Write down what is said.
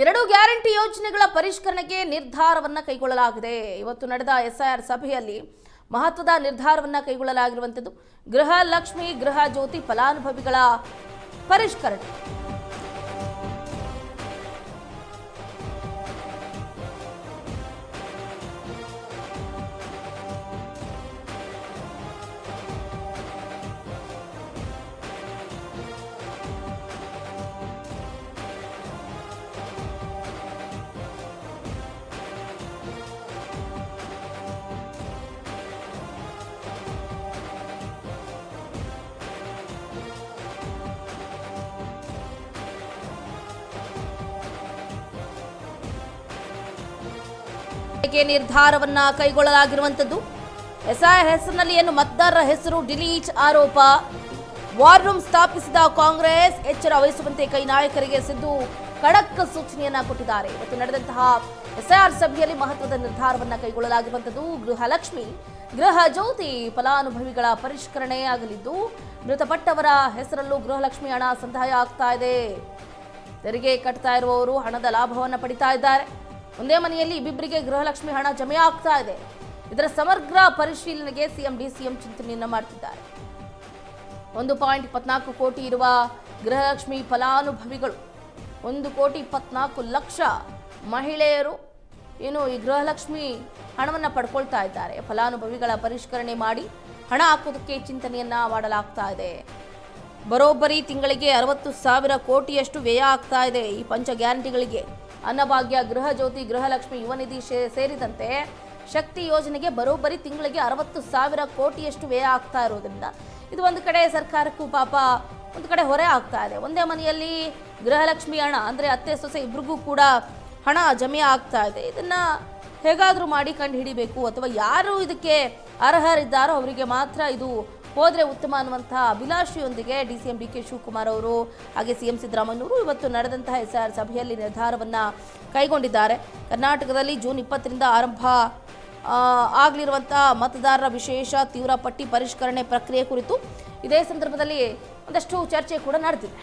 ಎರಡು ಗ್ಯಾರಂಟಿ ಯೋಜನೆಗಳ ಪರಿಷ್ಕರಣೆಗೆ ನಿರ್ಧಾರವನ್ನು ಕೈಗೊಳ್ಳಲಾಗಿದೆ. ಇವತ್ತು ನಡೆದ ಎಸ್ಐಆರ್ ಸಭೆಯಲ್ಲಿ ಮಹತ್ವದ ನಿರ್ಧಾರವನ್ನು ಕೈಗೊಳ್ಳಲಾಗಿರುವಂಥದ್ದು ಗೃಹ ಲಕ್ಷ್ಮಿ ಗೃಹ ಜ್ಯೋತಿ ಫಲಾನುಭವಿಗಳ ಪರಿಷ್ಕರಣೆ. ನಿರ್ಧಾರವನ್ನ ಕೈಗೊಳ್ಳಲಾಗಿರುವಂತದ್ದು ಎಸ್ಐಆರ್ ಹೆಸರಿನಲ್ಲಿ ಏನು ಮತದಾರರ ಹೆಸರು ಡಿಲೀಟ್ ಆರೋಪ, ವಾರ್ ರೂಮ್ ಸ್ಥಾಪಿಸಿದ ಕಾಂಗ್ರೆಸ್ ಎಚ್ಚರ ವಹಿಸುವಂತೆ ಕೈ ನಾಯಕರಿಗೆ ಸಿದ್ದು ಖಡಕ್ ಸೂಚನೆಯನ್ನ ಕೊಟ್ಟಿದ್ದಾರೆ. ಇವತ್ತು ನಡೆದಂತಹ ಎಸ್ಐಆರ್ ಸಭೆಯಲ್ಲಿ ಮಹತ್ವದ ನಿರ್ಧಾರವನ್ನ ಕೈಗೊಳ್ಳಲಾಗಿರುವಂತದ್ದು ಗೃಹಲಕ್ಷ್ಮಿ ಗೃಹ ಜ್ಯೋತಿ ಫಲಾನುಭವಿಗಳ ಪರಿಷ್ಕರಣೆ ಆಗಲಿದ್ದು ಮೃತಪಟ್ಟವರ ಹೆಸರಲ್ಲೂ ಗೃಹಲಕ್ಷ್ಮಿ ಹಣ ಸಂದಾಯ ಆಗ್ತಾ ಇದೆ. ತೆರಿಗೆ ಕಟ್ತಾ ಇರುವವರು ಹಣದ ಲಾಭವನ್ನು ಪಡಿತಾ ಇದ್ದಾರೆ. ಒಂದೇ ಮನೆಯಲ್ಲಿ ಇಬ್ಬಿಬ್ಬರಿಗೆ ಗೃಹಲಕ್ಷ್ಮಿ ಹಣ ಜಮೆ ಆಗ್ತಾ ಇದೆ. ಇದರ ಸಮಗ್ರ ಪರಿಶೀಲನೆಗೆ ಸಿಎಂ ಡಿಸಿಎಂ ಚಿಂತನೆಯನ್ನ ಮಾಡ್ತಿದ್ದಾರೆ. 1.24 ಕೋಟಿ ಇರುವ ಗೃಹಲಕ್ಷ್ಮಿ ಫಲಾನುಭವಿಗಳು 1,24,00,000 ಮಹಿಳೆಯರು ಏನು ಈ ಗೃಹಲಕ್ಷ್ಮಿ ಹಣವನ್ನು ಪಡ್ಕೊಳ್ತಾ ಇದ್ದಾರೆ. ಫಲಾನುಭವಿಗಳ ಪರಿಷ್ಕರಣೆ ಮಾಡಿ ಹಣ ಹಾಕೋದಕ್ಕೆ ಚಿಂತನೆಯನ್ನ ಮಾಡಲಾಗ್ತಾ ಇದೆ. ಬರೋಬ್ಬರಿ ತಿಂಗಳಿಗೆ 60,000 ಕೋಟಿಯಷ್ಟು ವ್ಯಯ ಆಗ್ತಾ ಇದೆ. ಈ ಪಂಚ ಗ್ಯಾರಂಟಿಗಳಿಗೆ ಅನ್ನಭಾಗ್ಯ, ಗೃಹ ಜ್ಯೋತಿ, ಗೃಹಲಕ್ಷ್ಮಿ ಯುವ ನಿಧಿ ಸೇರಿದಂತೆ ಶಕ್ತಿ ಯೋಜನೆಗೆ ಬರೋಬ್ಬರಿ ತಿಂಗಳಿಗೆ 60,000 ಕೋಟಿಯಷ್ಟು ವ್ಯಯ ಆಗ್ತಾ ಇರೋದ್ರಿಂದ ಇದು ಒಂದು ಕಡೆ ಸರ್ಕಾರಕ್ಕೂ ಪಾಪ ಒಂದು ಕಡೆ ಹೊರೆ ಆಗ್ತಾ ಇದೆ. ಒಂದೇ ಮನೆಯಲ್ಲಿ ಗೃಹಲಕ್ಷ್ಮಿ ಹಣ ಅಂದರೆ ಅತ್ತೆ ಸೊಸೆ ಇಬ್ರಿಗೂ ಕೂಡ ಹಣ ಜಮೆ ಆಗ್ತಾ ಇದೆ. ಇದನ್ನ ಹೇಗಾದರೂ ಮಾಡಿ ಕಂಡು ಹಿಡಿಬೇಕು ಅಥವಾ ಯಾರು ಇದಕ್ಕೆ ಅರ್ಹರಿದ್ದಾರೋ ಅವರಿಗೆ ಮಾತ್ರ ಇದು ಹೋದರೆ ಉತ್ತಮ ಅನ್ನುವಂತಹ ಅಭಿಲಾಷೆಯೊಂದಿಗೆ ಡಿಸಿಎಂ ಡಿಕೆ ಶಿವಕುಮಾರ್ ಅವರು ಹಾಗೆ ಸಿಎಂ ಸಿದ್ದರಾಮಯ್ಯನವರು ಇವತ್ತು ನಡೆದಂತಹ ಎಸ್ಐಆರ್ ಸಭೆಯಲ್ಲಿ ನಿರ್ಧಾರವನ್ನು ಕೈಗೊಂಡಿದ್ದಾರೆ. ಕರ್ನಾಟಕದಲ್ಲಿ ಜೂನ್ 20ರಿಂದ ಆರಂಭ ಆಗಲಿರುವಂತಹ ಮತದಾರರ ವಿಶೇಷ ತೀವ್ರ ಪಟ್ಟಿ ಪರಿಷ್ಕರಣೆ ಪ್ರಕ್ರಿಯೆ ಕುರಿತು ಇದೇ ಸಂದರ್ಭದಲ್ಲಿ ಒಂದಷ್ಟು ಚರ್ಚೆ ಕೂಡ ನಡೆದಿದೆ.